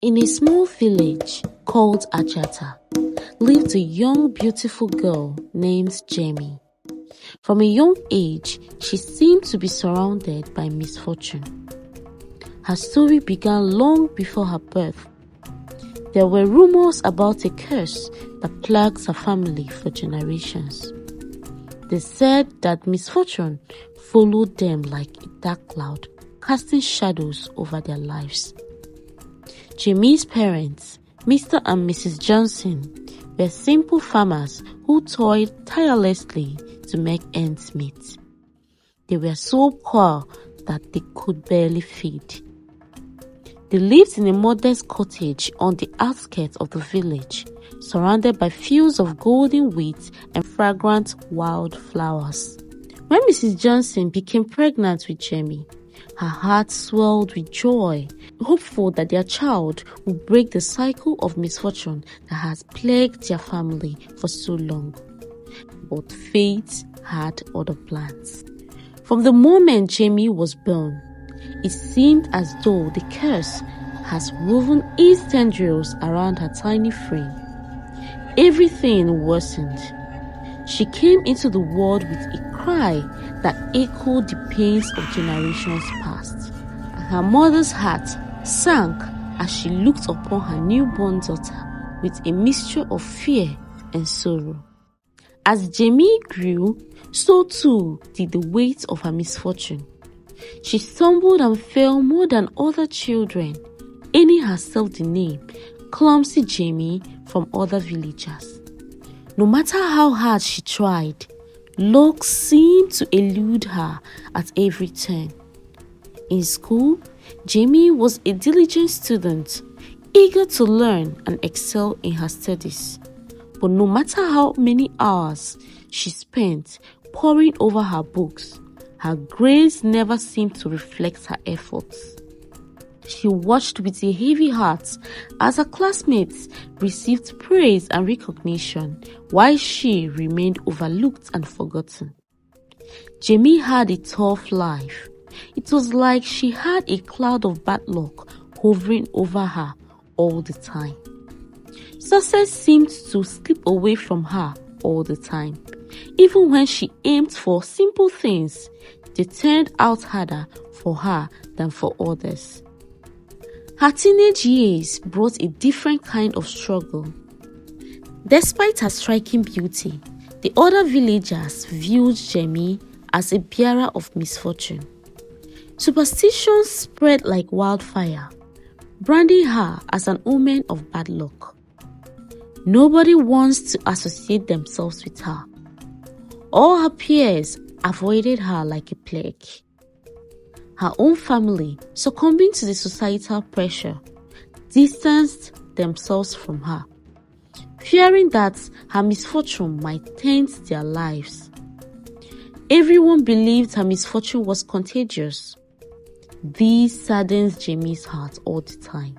In a small village called Ajata lived a young beautiful girl named Jemmy. From a young age, she seemed to be surrounded by misfortune. Her story began long before her birth. There were rumors about a curse that plagues her family for generations. They said that misfortune followed them like a dark cloud, casting shadows over their lives. Jemmy's parents, Mr. and Mrs. Johnson, were simple farmers who toiled tirelessly to make ends meet. They were so poor that they could barely feed. They lived in a modest cottage on the outskirts of the village, surrounded by fields of golden wheat and fragrant wildflowers. When Mrs. Johnson became pregnant with Jemmy, her heart swelled with joy, hopeful that their child would break the cycle of misfortune that has plagued their family for so long. But fate had other plans. From the moment Jemmy was born, it seemed as though the curse has woven its tendrils around her tiny frame. Everything worsened. She came into the world with a cry that echoed the pains of generations past. And her mother's heart sank as she looked upon her newborn daughter with a mixture of fear and sorrow. As Jemmy grew, so too did the weight of her misfortune. She stumbled and fell more than other children, earning herself the name Clumsy Jemmy from other villagers. No matter how hard she tried, luck seemed to elude her at every turn. In school, Jemmy was a diligent student, eager to learn and excel in her studies. But no matter how many hours she spent poring over her books, her grades never seemed to reflect her efforts. She watched with a heavy heart as her classmates received praise and recognition, while she remained overlooked and forgotten. Jemmy had a tough life. It was like she had a cloud of bad luck hovering over her all the time. Success seemed to slip away from her all the time. Even when she aimed for simple things, they turned out harder for her than for others. Her teenage years brought a different kind of struggle. Despite her striking beauty, the other villagers viewed Jemmy as a bearer of misfortune. Superstitions spread like wildfire, branding her as an omen of bad luck. Nobody wants to associate themselves with her. All her peers avoided her like a plague. Her own family, succumbing to the societal pressure, distanced themselves from her, fearing that her misfortune might taint their lives. Everyone believed her misfortune was contagious. This saddens Jemmy's heart all the time,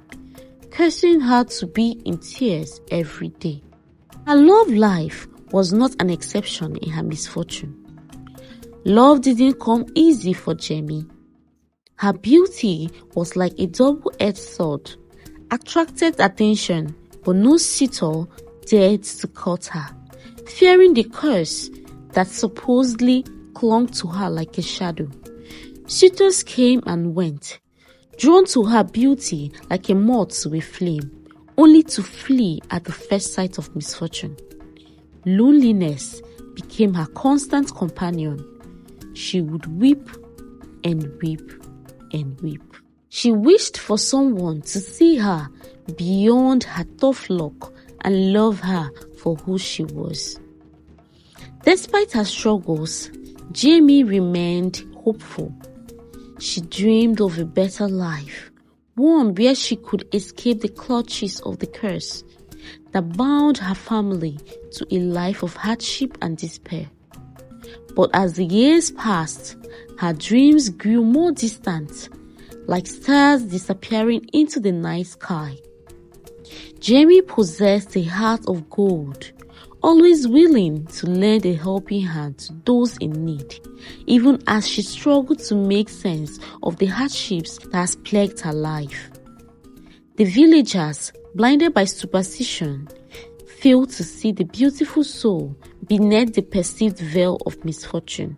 cursing her to be in tears every day. Her love life was not an exception in her misfortune. Love didn't come easy for Jemmy. Her beauty was like a double-edged sword, attracted attention, but no suitor dared to cut her, fearing the curse that supposedly clung to her like a shadow. Suitors came and went, drawn to her beauty like a moth to a flame, only to flee at the first sight of misfortune. Loneliness became her constant companion. She would weep and weep and weep. She wished for someone to see her beyond her tough luck and love her for who she was. Despite her struggles, Jemmy remained hopeful. She dreamed of a better life, one where she could escape the clutches of the curse that bound her family to a life of hardship and despair. But as the years passed, her dreams grew more distant, like stars disappearing into the night sky. Jemmy possessed a heart of gold, always willing to lend a helping hand to those in need, even as she struggled to make sense of the hardships that has plagued her life. The villagers, blinded by superstition, failed to see the beautiful soul beneath the perceived veil of misfortune.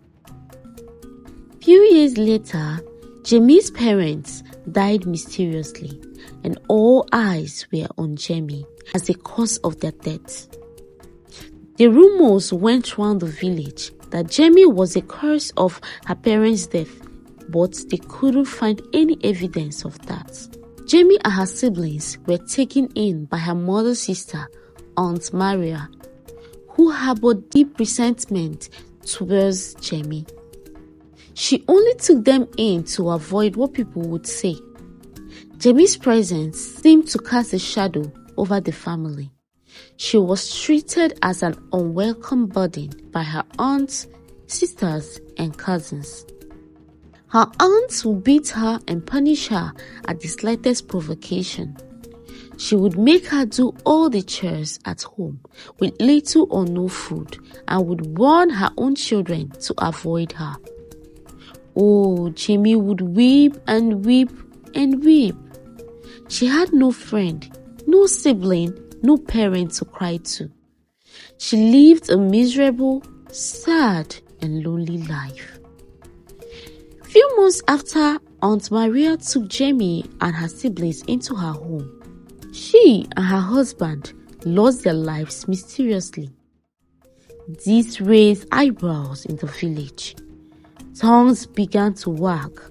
Few years later, Jemmy's parents died mysteriously, and all eyes were on Jemmy as the cause of their death. The rumors went round the village that Jemmy was the cause of her parents' death, but they couldn't find any evidence of that. Jemmy and her siblings were taken in by her mother's sister, Aunt Maria, who harbored deep resentment towards Jemmy. She only took them in to avoid what people would say. Jemmy's presence seemed to cast a shadow over the family. She was treated as an unwelcome burden by her aunts, sisters, and cousins. Her aunts would beat her and punish her at the slightest provocation. She would make her do all the chores at home with little or no food and would warn her own children to avoid her. Oh, Jemmy would weep and weep and weep. She had no friend, no sibling, no parent to cry to. She lived a miserable, sad, and lonely life. Few months after Aunt Maria took Jemmy and her siblings into her home, she and her husband lost their lives mysteriously. This raised eyebrows in the village. Tongues began to wag.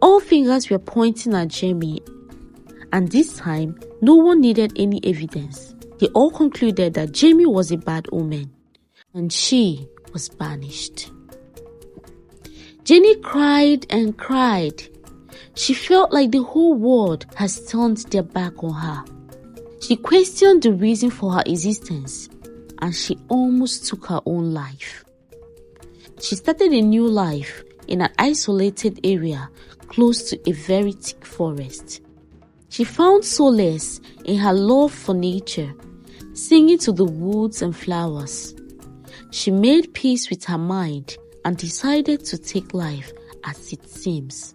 All fingers were pointing at Jemmy, and this time no one needed any evidence. They all concluded that Jemmy was a bad omen, and she was banished. Jenny cried and cried. She felt like the whole world has turned their back on her. She questioned the reason for her existence, and she almost took her own life. She started a new life in an isolated area close to a very thick forest. She found solace in her love for nature, singing to the woods and flowers. She made peace with her mind and decided to take life as it seems.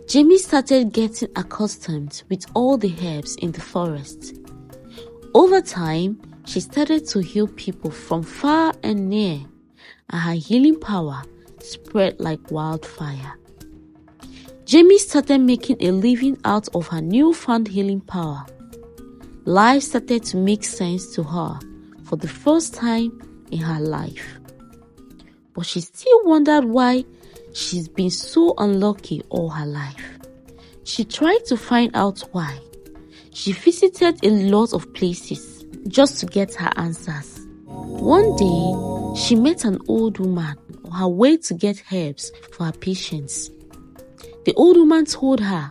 Jemmy started getting accustomed with all the herbs in the forest. Over time, she started to heal people from far and near, and her healing power spread like wildfire. Jemmy started making a living out of her newfound healing power. Life started to make sense to her for the first time in her life. But she still wondered why she's been so unlucky all her life. She tried to find out why. She visited a lot of places just to get her answers. One day, she met an old woman on her way to get herbs for her patients. The old woman told her,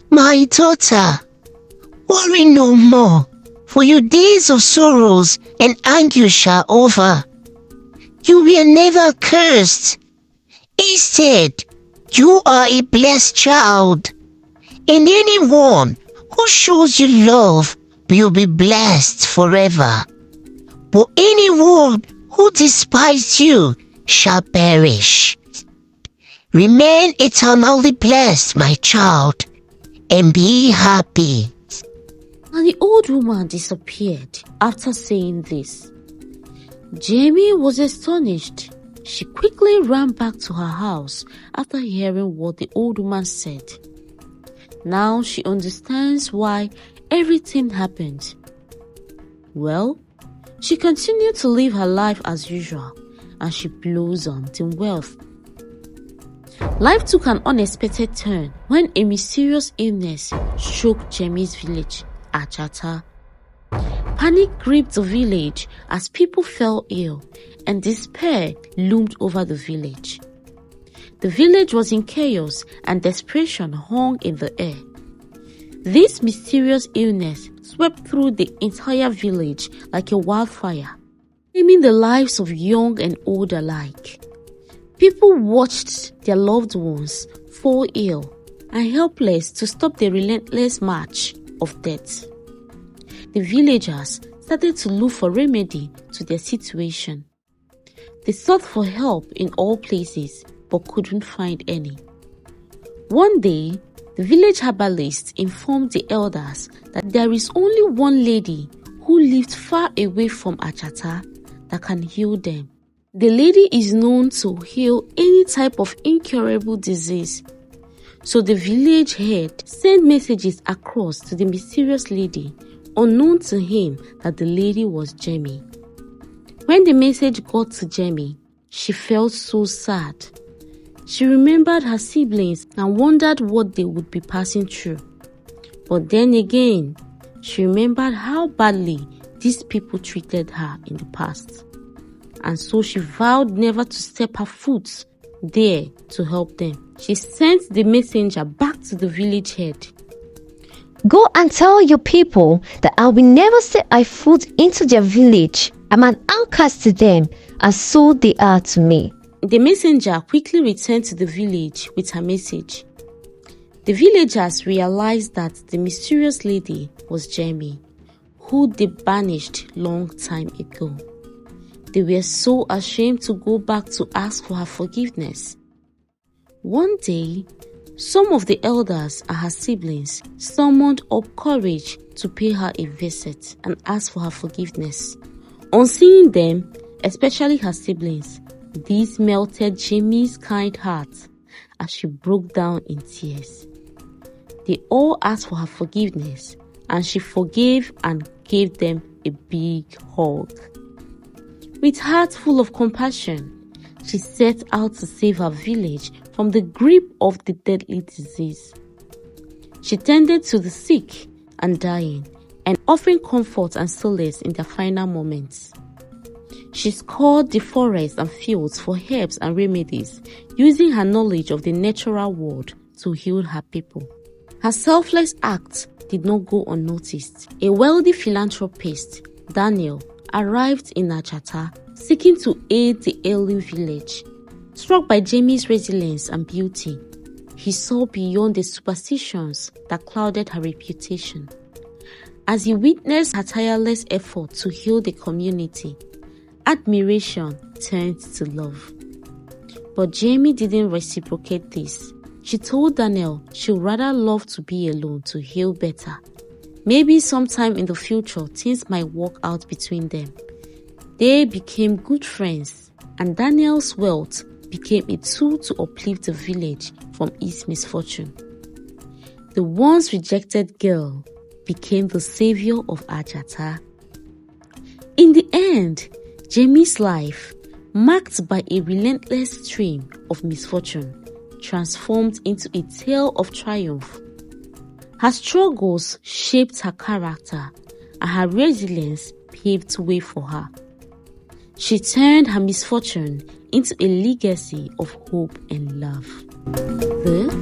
"My daughter, worry no more, for your days of sorrows and anguish are over. You were never cursed. Instead, you are a blessed child, and anyone who shows you love will be blessed forever. But anyone who despises you shall perish. Remain eternally blessed, my child, and be happy." And the old woman disappeared after saying this. Jemmy was astonished. She quickly ran back to her house after hearing what the old woman said. Now she understands why everything happened. Well, she continued to live her life as usual, and she blossomed in wealth. Life took an unexpected turn when a mysterious illness struck Jemmy's village, Achata. Panic gripped the village as people fell ill, and despair loomed over the village. The village was in chaos, and desperation hung in the air. This mysterious illness swept through the entire village like a wildfire, claiming the lives of young and old alike. People watched their loved ones fall ill and helpless to stop the relentless march of death. The villagers started to look for remedy to their situation. They sought for help in all places but couldn't find any. One day, The village herbalist informed the elders that there is only one lady who lived far away from Achata that can heal them. The lady is known to heal any type of incurable disease. So the village head sent messages across to the mysterious lady, unknown to him that the lady was Jemmy. When the message got to Jemmy, she felt so sad. She remembered her siblings and wondered what they would be passing through. But then again, she remembered how badly these people treated her in the past. And so she vowed never to step her foot there to help them. She sent the messenger back to the village head. Go and tell your people that I will never set my foot into their village. I'm an outcast to them, and so they are to me. The messenger quickly returned to the village with her message. The villagers realized that the mysterious lady was Jemmy, who they banished long time ago. They were so ashamed to go back to ask for her forgiveness. One day, some of the elders and her siblings summoned up courage to pay her a visit and ask for her forgiveness. On seeing them, especially her siblings, this melted Jemmy's kind heart as she broke down in tears. They all asked for her forgiveness, and she forgave and gave them a big hug. With heart full of compassion, she set out to save her village from the grip of the deadly disease. She tended to the sick and dying and offering comfort and solace in their final moments. She scoured the forests and fields for herbs and remedies, using her knowledge of the natural world to heal her people. Her selfless act did not go unnoticed. A wealthy philanthropist, Daniel, arrived in Achata, seeking to aid the ailing village. Struck by Jemmy's resilience and beauty, he saw beyond the superstitions that clouded her reputation. As he witnessed her tireless effort to heal the community, admiration turned to love. But Jemmy didn't reciprocate this. She told Daniel she'd rather love to be alone to heal better. Maybe sometime in the future, things might work out between them. They became good friends, and Daniel's wealth became a tool to uplift the village from its misfortune. The once rejected girl became the savior of Achata. In the end, Jemmy's life, marked by a relentless stream of misfortune, transformed into a tale of triumph. Her struggles shaped her character, and her resilience paved way for her. She turned her misfortune into a legacy of hope and love. This